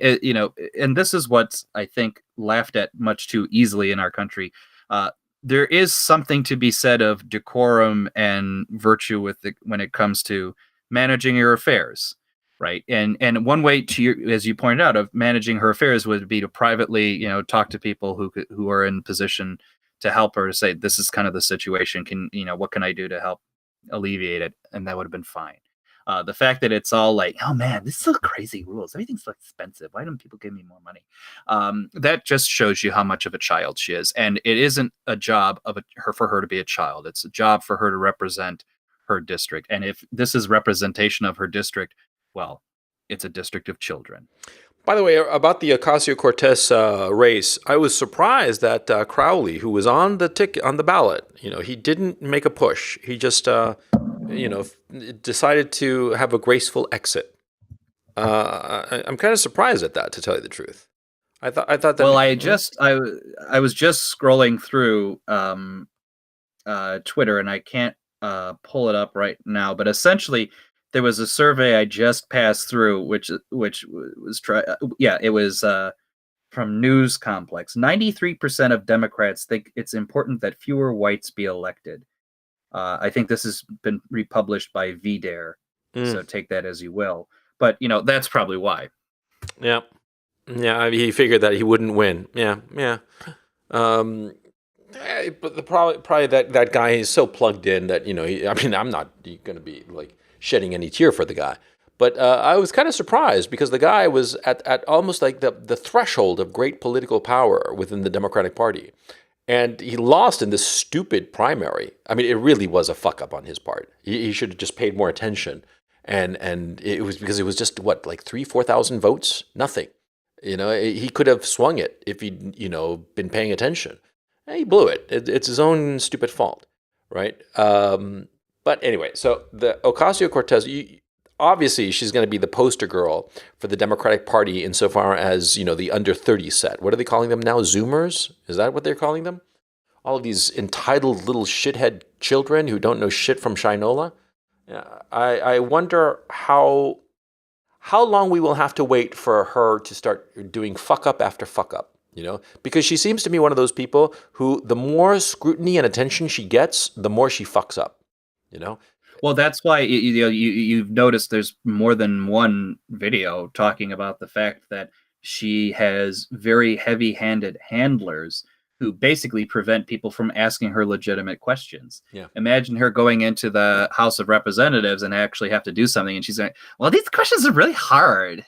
and this is what's, I think, laughed at much too easily in our country. There is something to be said of decorum and virtue when it comes to managing your affairs, right? And one way as you pointed out, of managing her affairs would be to privately, talk to people who are in position to help her, to say, this is kind of the situation. What can I do to help alleviate it? And that would have been fine. The fact that it's all like, oh man, this is so crazy rules. Everything's so expensive. Why don't people give me more money? That just shows you how much of a child she is. And it isn't a job for her to be a child. It's a job for her to represent her district. And if this is representation of her district, well, it's a district of children. By the way, about the Ocasio-Cortez race, I was surprised that Crowley, who was on the ballot, he didn't make a push. He just decided to have a graceful exit. I'm kind of surprised at that, to tell you the truth. I thought that. Well, I was just scrolling through Twitter, and I can't pull it up right now. But essentially, there was a survey I just passed through, which was it was from News Complex. 93% of Democrats think it's important that fewer whites be elected. I think this has been republished by VDare, so take that as you will. But, that's probably why. Yeah. Yeah, I mean, he figured that he wouldn't win. Yeah. But probably that guy is so plugged in that, I'm not going to be, like, shedding any tear for the guy. But I was kind of surprised because the guy was at almost like the threshold of great political power within the Democratic Party. And he lost in this stupid primary. I mean, it really was a fuck up on his part. He should have just paid more attention. And it was because it was just, what, like 4,000 votes? Nothing. He could have swung it if he'd, been paying attention. And he blew it. It's his own stupid fault, right? But anyway, so the Ocasio-Cortez, obviously she's going to be the poster girl for the Democratic Party insofar as, the under 30 set. What are they calling them now? Zoomers? Is that what they're calling them? All of these entitled little shithead children who don't know shit from Shinola. I wonder how long we will have to wait for her to start doing fuck up after fuck up, because she seems to be one of those people who the more scrutiny and attention she gets, the more she fucks up, Well, that's why you've noticed there's more than one video talking about the fact that she has very heavy-handed handlers who basically prevent people from asking her legitimate questions. Yeah. Imagine her going into the House of Representatives and actually have to do something, and she's like, well, these questions are really hard.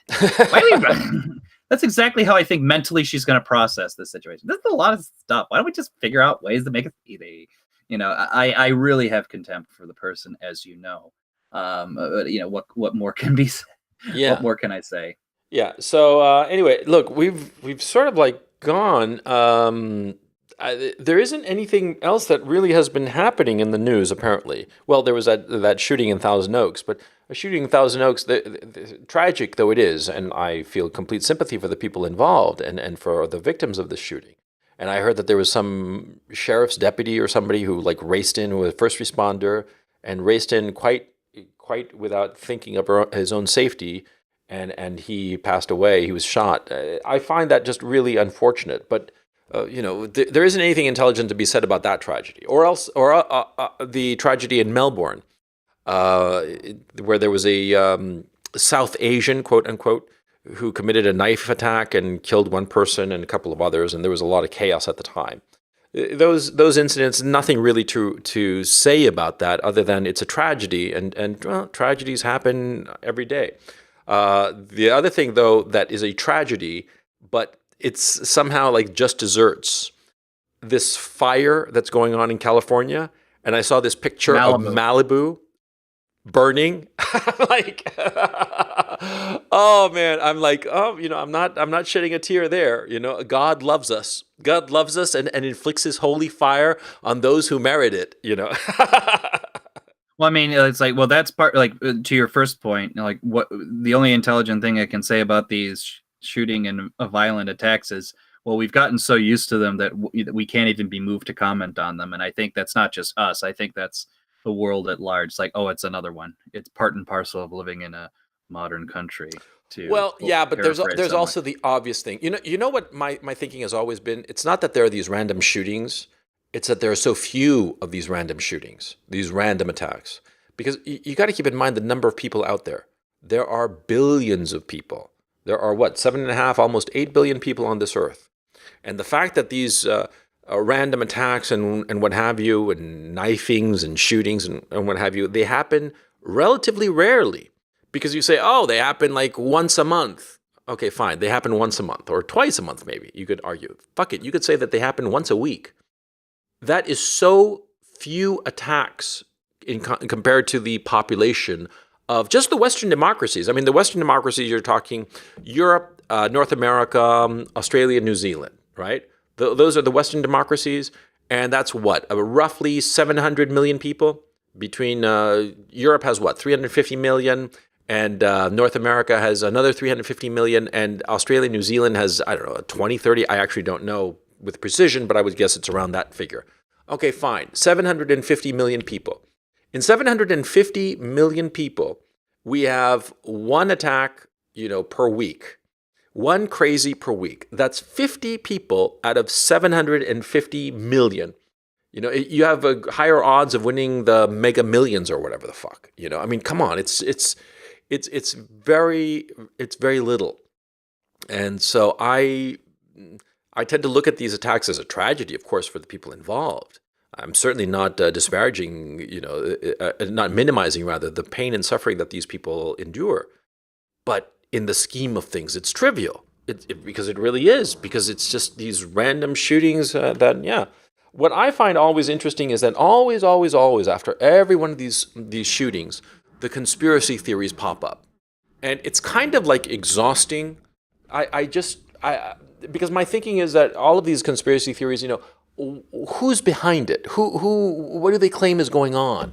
That's exactly how I think mentally she's going to process this situation. There's a lot of stuff. Why don't we just figure out ways to make it easy? I really have contempt for the person, as you know. What more can be said? What Yeah. more can I say? Yeah. So anyway, look, we've sort of like gone. There isn't anything else that really has been happening in the news. Apparently, well, there was that shooting in Thousand Oaks, but a shooting in Thousand Oaks, tragic though it is, and I feel complete sympathy for the people involved and for the victims of the shooting. And I heard that there was some sheriff's deputy or somebody who like raced in with a first responder and raced in quite without thinking of his own safety, and he passed away. He was shot. I find that just really unfortunate. But there isn't anything intelligent to be said about that tragedy, or the tragedy in Melbourne, uh, where there was a South Asian, quote unquote, who committed a knife attack and killed one person and a couple of others, and there was a lot of chaos at the time. Those incidents, nothing really to say about that other than it's a tragedy, and well, tragedies happen every day. The other thing, though, that is a tragedy, but it's somehow like just desserts, this fire that's going on in California, and I saw this picture of Malibu. Malibu burning. Like, oh man, I'm like, oh, I'm not shedding a tear there. God loves us. God loves us and inflicts his holy fire on those who merit it. Well, I mean, it's like, well, that's part like to your first point. Like, what the only intelligent thing I can say about these shooting and violent attacks is, well, we've gotten so used to them that we can't even be moved to comment on them. And I think that's not just us. I think that's the world at large. It's like, oh, it's another one. It's part and parcel of living in a modern country. To Well, yeah, but there's paraphrase there's someone. also the obvious thing. You know what my thinking has always been? It's not that there are these random shootings. It's that there are so few of these random shootings, these random attacks. Because you got to keep in mind the number of people out there. There are billions of people. There are what, 7.5, almost 8 billion people on this earth. And the fact that these random attacks and what have you, and knifings and shootings and what have you, they happen relatively rarely. Because you say, oh, they happen like once a month. Okay, fine. They happen once a month or twice a month, maybe. You could argue. Fuck it. You could say that they happen once a week. That is so few attacks compared to the population of just the Western democracies. I mean, the Western democracies, you're talking Europe, North America, Australia, New Zealand, right? Those are the Western democracies. And that's what? Roughly 700 million people. Between Europe has what? 350 million. And North America has another 350 million. And Australia, New Zealand has, I don't know, 20, 30. I actually don't know with precision, but I would guess it's around that figure. Okay, fine. 750 million people. In 750 million people, we have one attack, per week. One crazy per week. That's 50 people out of 750 million. You have a higher odds of winning the Mega Millions or whatever the fuck. I mean, come on. It's very little. And so I tend to look at these attacks as a tragedy, of course, for the people involved. I'm certainly not disparaging, not minimizing, rather, the pain and suffering that these people endure. But in the scheme of things, it's trivial. Because it really is. Because it's just these random shootings that, yeah. What I find always interesting is that always, always, always, after every one of these shootings, the conspiracy theories pop up. And it's kind of like exhausting. I because my thinking is that all of these conspiracy theories, who's behind it? What do they claim is going on?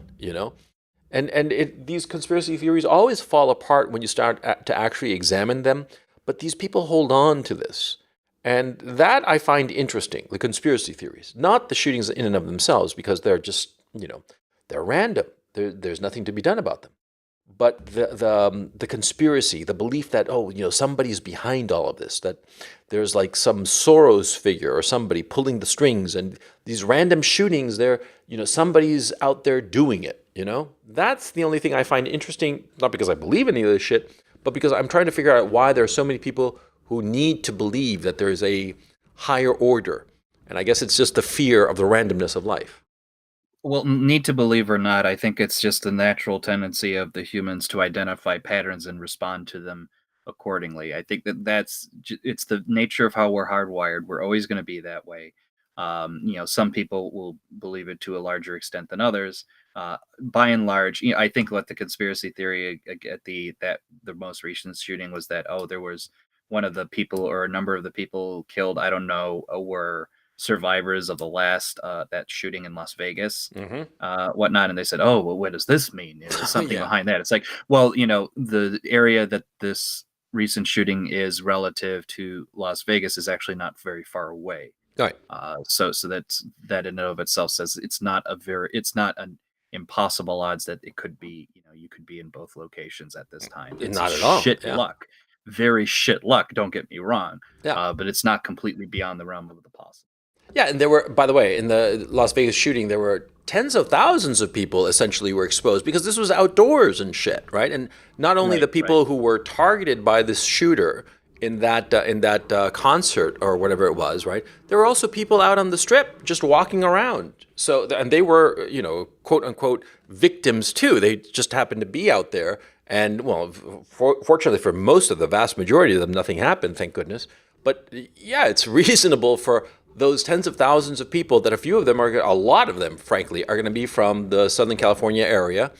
And these conspiracy theories always fall apart when you start to actually examine them. But these people hold on to this. And that I find interesting, the conspiracy theories, not the shootings in and of themselves, because they're just, they're random. There's nothing to be done about them. But the conspiracy, the belief that, somebody's behind all of this, that there's like some Soros figure or somebody pulling the strings, and these random shootings, somebody's out there doing it. That's the only thing I find interesting, not because I believe any of this shit, but because I'm trying to figure out why there are so many people who need to believe that there is a higher order. And I guess it's just the fear of the randomness of life. Well, need to believe or not, I think it's just the natural tendency of the humans to identify patterns and respond to them accordingly. I think it's the nature of how we're hardwired. We're always going to be that way. Some people will believe it to a larger extent than others. By and large, I think what the conspiracy theory at the most recent shooting was that there was one of the people or a number of the people killed, I don't know, were survivors of the last that shooting in Las Vegas, whatnot, and they said, "Oh, well, what does this mean? There's something behind that." It's like, well, the area that this recent shooting is relative to Las Vegas is actually not very far away. Right. So that in and of itself says it's not an impossible odds that it could be, you could be in both locations at this time. It's not at all. Shit luck. Very shit luck, don't get me wrong. Yeah. But it's not completely beyond the realm of the possible. Yeah, and there were, by the way, in the Las Vegas shooting, there were tens of thousands of people essentially were exposed because this was outdoors and shit, right? And not only the people who were targeted by this shooter in that concert or whatever it was, right? There were also people out on the strip just walking around. So, and they were, quote unquote, victims too. They just happened to be out there. And well, fortunately for most of the vast majority of them, nothing happened, thank goodness. But yeah, it's reasonable for those tens of thousands of people that a lot of them, frankly, are going to be from the Southern California area.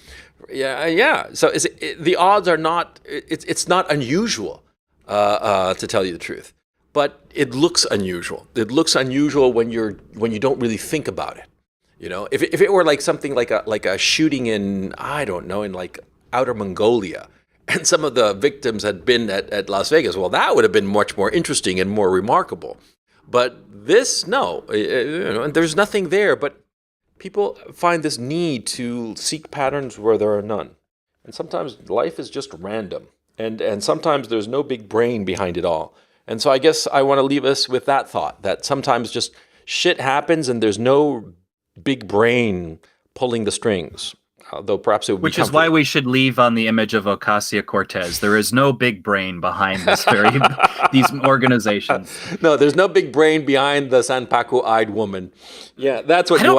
Yeah. So the odds are not, it's not unusual, to tell you the truth. But it looks unusual. It looks unusual when you don't really think about it. If it were like something like a shooting in, I don't know, in like outer Mongolia, and some of the victims had been at Las Vegas, well, that would have been much more interesting and more remarkable. But this, no, there's nothing there, but people find this need to seek patterns where there are none. And sometimes life is just random, and sometimes there's no big brain behind it all. And so I guess I want to leave us with that thought, that sometimes just shit happens and there's no big brain pulling the strings. Though perhaps it would Which is why we should leave on the image of Ocasio-Cortez. There is no big brain behind these organizations. No, there's no big brain behind the San Paco-eyed woman. Yeah, that's what I don't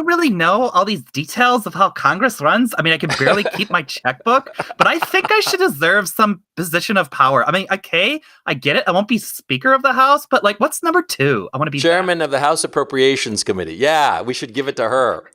really know all these details of how Congress runs. I mean, I can barely keep my checkbook, but I think I should deserve some position of power. I mean, okay, I get it. I won't be Speaker of the House, but like, what's number 2? I want to be Chairman of the House Appropriations Committee. Yeah, we should give it to her.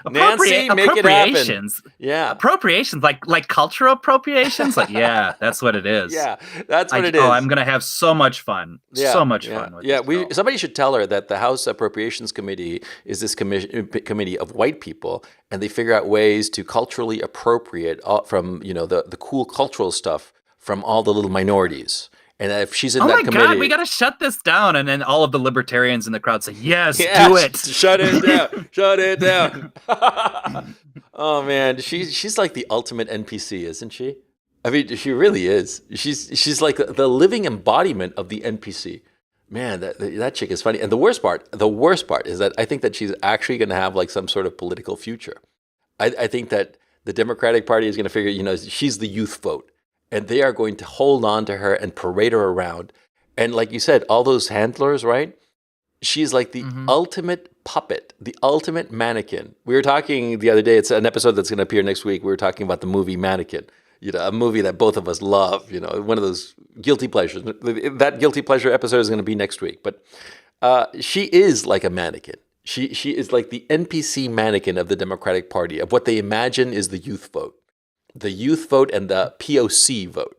Nancy, make it happen. Yeah, appropriations, like cultural appropriations. Like, yeah, that's what it is. Yeah, that's what it is. Oh, I'm gonna have so much fun. Yeah, so much fun. With somebody should tell her that the House Appropriations Committee is this committee of white people, and they figure out ways to culturally appropriate from the cool cultural stuff from all the little minorities. And if she's in that committee... Oh my God, we got to shut this down. And then all of the libertarians in the crowd say, yes, do it. Shut it down. Shut it down. Oh, man. She's like the ultimate NPC, isn't she? I mean, she really is. She's like the living embodiment of the NPC. Man, that chick is funny. And the worst part is that I think that she's actually going to have like some sort of political future. I think that the Democratic Party is going to figure, she's the youth vote. And they are going to hold on to her and parade her around. And like you said, all those handlers, right? She's like the ultimate puppet, the ultimate mannequin. We were talking the other day, it's an episode that's going to appear next week. We were talking about the movie Mannequin, a movie that both of us love, one of those guilty pleasures. That guilty pleasure episode is going to be next week. But she is like a mannequin. She is like the NPC mannequin of the Democratic Party, of what they imagine is the youth vote. The youth vote and the POC vote.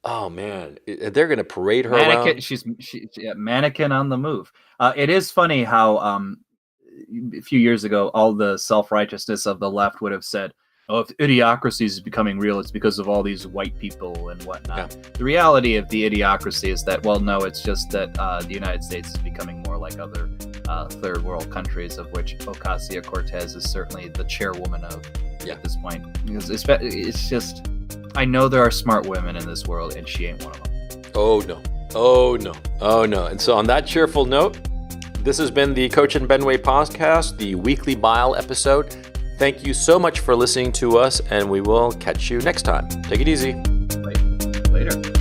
Oh man, they're going to parade her around. She's mannequin on the move. It is funny how a few years ago, all the self-righteousness of the left would have said, "Oh, if idiocracy is becoming real, it's because of all these white people and whatnot." Yeah. The reality of the idiocracy is that, well, no, it's just that the United States is becoming more like other third world countries, of which Ocasio-Cortez is certainly the chairwoman of. At this point, because it's just, I know there are smart women in this world, and she ain't one of them. Oh no. And so on that cheerful note, this has been the Coach and Benway podcast, the weekly Bile episode. Thank you so much for listening to us, and we will catch you next time. Take it easy. Later.